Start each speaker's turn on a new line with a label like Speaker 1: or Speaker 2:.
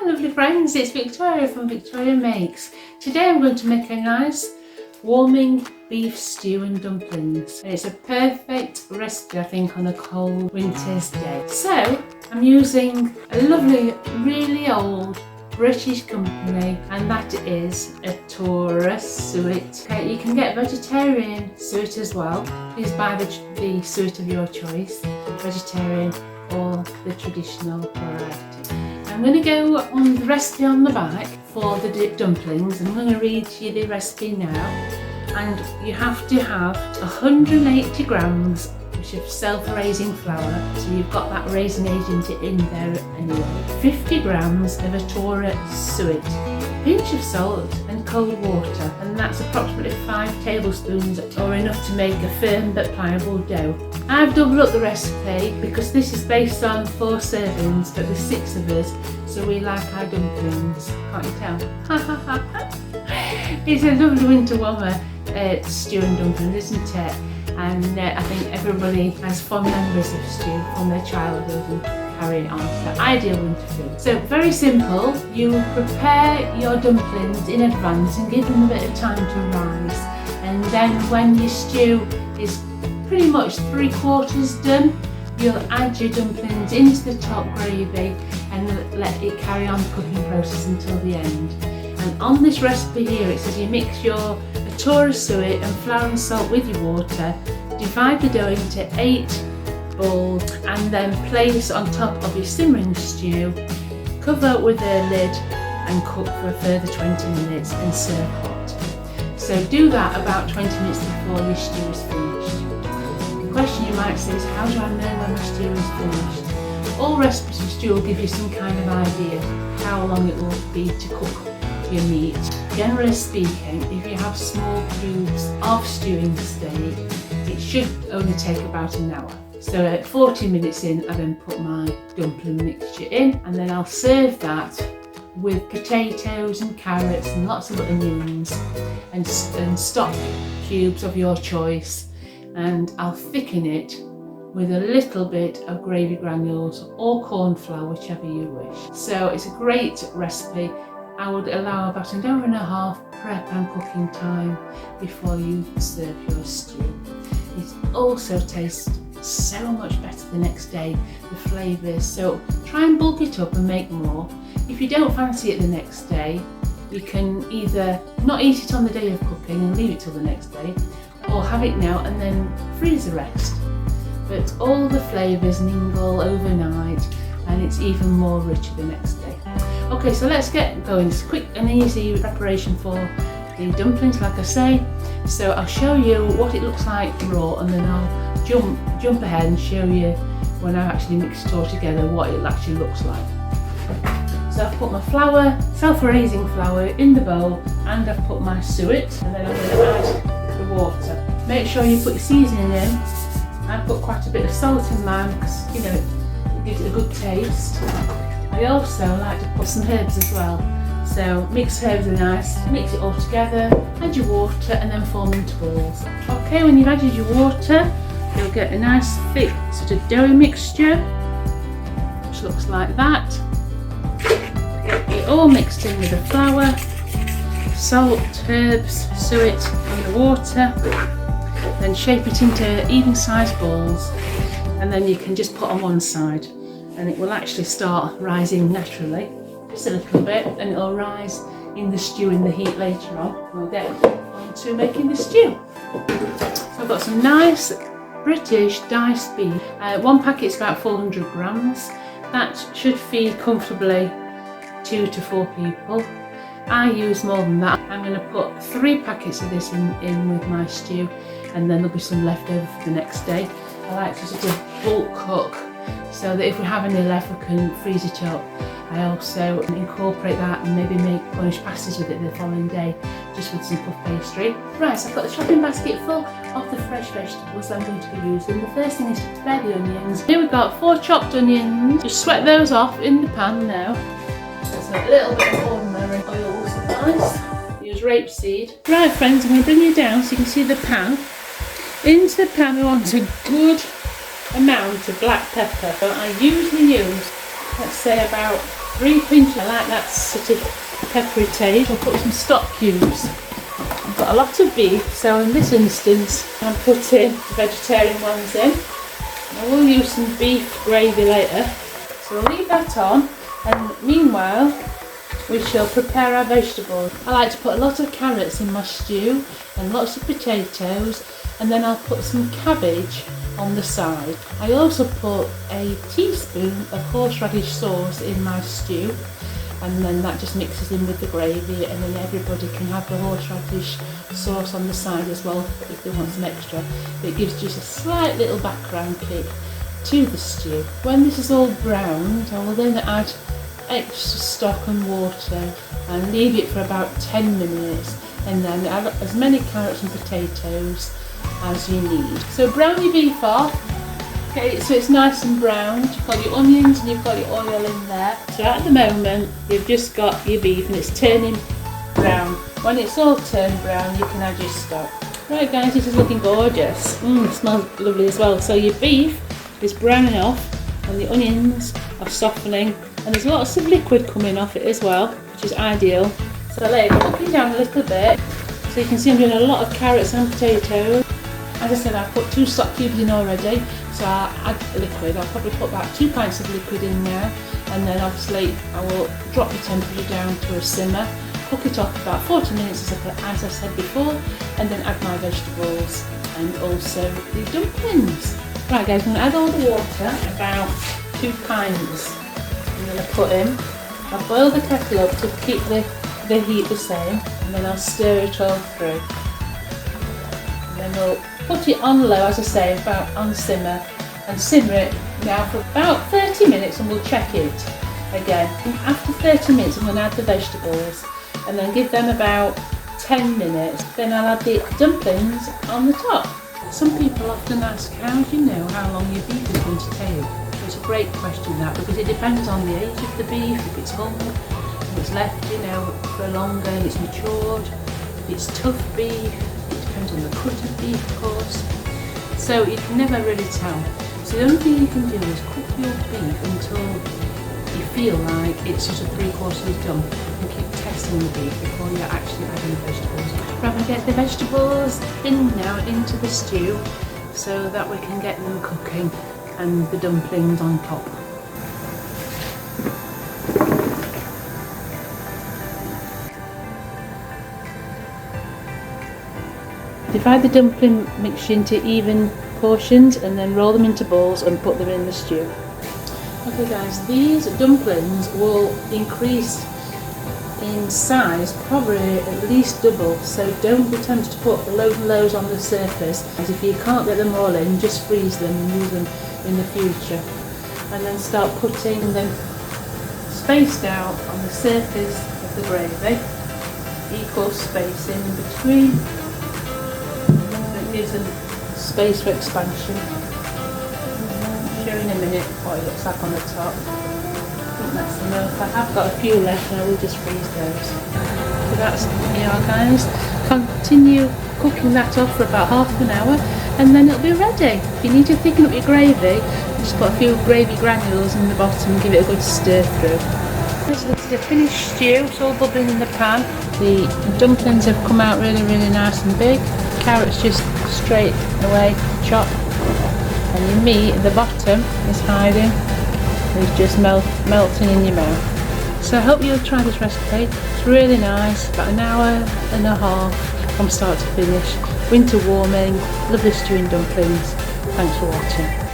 Speaker 1: Hi lovely friends, it's Victoria from Victoria Makes. Today I'm going to make a nice warming beef stew and dumplings. And it's a perfect recipe I think on a cold winter's day. So I'm using a lovely, really old British company, and that is a Taurus suet. Okay, you can get vegetarian suet as well. Please buy the suet of your choice, vegetarian or the traditional variety. I'm going to go on the recipe on the back for the dumplings. I'm going to read you the recipe now, and you have to have 180 grams of self-raising flour, so you've got that raising agent in there anyway, 50 grams of a Taurus suet, a pinch of salt and cold water, and that's approximately 5 tablespoons or enough to make a firm but pliable dough. I've doubled up the recipe because this is based on 4 servings, but there's 6 of us, so we like our dumplings. Can't you tell? It's a lovely winter warmer stew and dumplings, isn't it? And I think everybody has fond memories of stew from their childhood and carry it on. So ideal winter food. So very simple. You prepare your dumplings in advance and give them a bit of time to rise. And then when your stew is pretty much 3/4 done, you'll add your dumplings into the top gravy and let it carry on the cooking process until the end. And on this recipe here it says you mix your Taurus suet and flour and salt with your water, divide the dough into 8 balls and then place on top of your simmering stew, cover with a lid and cook for a further 20 minutes and serve hot. So do that about 20 minutes before your stew is finished. The question you might say is, how do I know when my stew is finished? All recipes of stew will give you some kind of idea how long it will be to cook your meat. Generally speaking, if you have small cubes of stewing steak, it should only take about an hour. So at 40 minutes in, I then put my dumpling mixture in, and then I'll serve that with potatoes and carrots and lots of onions and stock cubes of your choice, and I'll thicken it with a little bit of gravy granules or corn flour, whichever you wish. So it's a great recipe. I would allow about an hour and a half prep and cooking time before you serve your stew. It also tastes so much better the next day, the flavours, so try and bulk it up and make more. If you don't fancy it the next day, you can either not eat it on the day of cooking and leave it till the next day, or have it now and then freeze the rest. But all the flavours mingle overnight and it's even more richer the next day. Okay, so let's get going. It's a quick and easy preparation for the dumplings, like I say. So I'll show you what it looks like raw, and then I'll jump ahead and show you when I actually mix it all together what it actually looks like. So I've put my flour, self-raising flour, in the bowl, and I've put my suet, and then I'm going to add the water. Make sure you put your seasoning in. I put quite a bit of salt in mine because, you know, it gives it a good taste. I also like to put some herbs as well. So mixed herbs are nice, mix it all together, add your water and then form into balls. Okay, when you've added your water, you'll get a nice thick sort of doughy mixture, which looks like that. Get it all mixed in with the flour, salt, herbs, suet and the water. Then shape it into even sized balls, and then you can just put on one side. And it will actually start rising naturally, just a little bit, and it'll rise in the stew in the heat later on. We'll get on to making the stew. So I've got some nice British diced beef. One packet's about 400 grams. That should feed comfortably 2 to 4 people. I use more than that. I'm going to put 3 packets of this in with my stew, and then there'll be some left over for the next day. I like to sort of bulk cook, so that if we have any left we can freeze it up. I also incorporate that and maybe make Cornish pasties with it the following day, just with some puff pastry. Right, so I've got the shopping basket full of the fresh vegetables I'm going to be using. The first thing is to prepare the onions. Here we've got 4 chopped onions. Just sweat those off in the pan now. So a little bit of ordinary oil will suffice. Use rapeseed. Right friends, I'm going to bring you down so you can see the pan. Into the pan we want a good amount of black pepper. So I usually use, let's say, about 3 pinches. I like that sort of peppery taste. I'll put some stock cubes. I've got a lot of beef, so in this instance I'm putting vegetarian ones in. I will use some beef gravy later, so we'll leave that on, and meanwhile we shall prepare our vegetables. I like to put a lot of carrots in my stew and lots of potatoes, and then I'll put some cabbage on the side. I also put a teaspoon of horseradish sauce in my stew, and then that just mixes in with the gravy, and then everybody can have the horseradish sauce on the side as well if they want some extra. It gives just a slight little background kick to the stew. When this is all browned, I will then add extra stock and water and leave it for about 10 minutes, and then add as many carrots and potatoes as you need. So brown your beef off. Okay, so it's nice and browned. You've got your onions and you've got your oil in there. So at the moment you've just got your beef and it's turning brown. When it's all turned brown, you can add your stock. Right guys, this is looking gorgeous. It smells lovely as well. So your beef is browning off and the onions are softening, and there's lots of liquid coming off it as well, which is ideal. So let it cooking down a little bit. So you can see I'm doing a lot of carrots and potatoes. As I said, I've put 2 stock cubes in already, so I'll add liquid. I'll probably put about 2 pints of liquid in now, and then obviously I will drop the temperature down to a simmer, cook it off about 40 minutes as I said before, and then add my vegetables and also the dumplings. Right guys, I'm going to add all the water, about 2 pints. I'm going to put in. I'll boil the kettle up to keep the heat the same, and then I'll stir it all through. And then we'll put it on low, as I say, about on simmer, and simmer it now for about 30 minutes, and we'll check it again. And after 30 minutes I'm going to add the vegetables and then give them about 10 minutes. Then I'll add the dumplings on the top. Some people often ask, how do you know how long your beef is going to take? It's a great question that, because it depends on the age of the beef, if it's hung, if it's left, for longer and it's matured, if it's tough beef. Depends on the cut of beef, of course. So you can never really tell. So the only thing you can do is cook your beef until you feel like it's sort of 3/4 done, and keep testing the beef before you're actually adding the vegetables. Right, I'm going to get the vegetables in now into the stew so that we can get them cooking, and the dumplings on top. Divide the dumpling mixture into even portions and then roll them into balls and put them in the stew. Okay guys, these dumplings will increase in size, probably at least double, so don't be tempted to put loads and loads on the surface, as if you can't get them all in, just freeze them and use them in the future. And then start putting them spaced out on the surface of the gravy, equal spacing in between. Gives them space for expansion. I'll show you in a minute what it looks like on the top. I think that's enough. I have got a few left and I will just freeze those. So that's guys. Continue cooking that off for about half an hour and then it'll be ready. If you need to thicken up your gravy, just put a few gravy granules in the bottom and give it a good stir through. This is the finished stew. It's all bubbling in the pan. The dumplings have come out really nice and big. Carrots just straight away chop, and your meat at the bottom is hiding. It's just melting in your mouth. So I hope you'll try this recipe. It's really nice, about an hour and a half from start to finish. Winter warming, lovely stew and dumplings. Thanks for watching.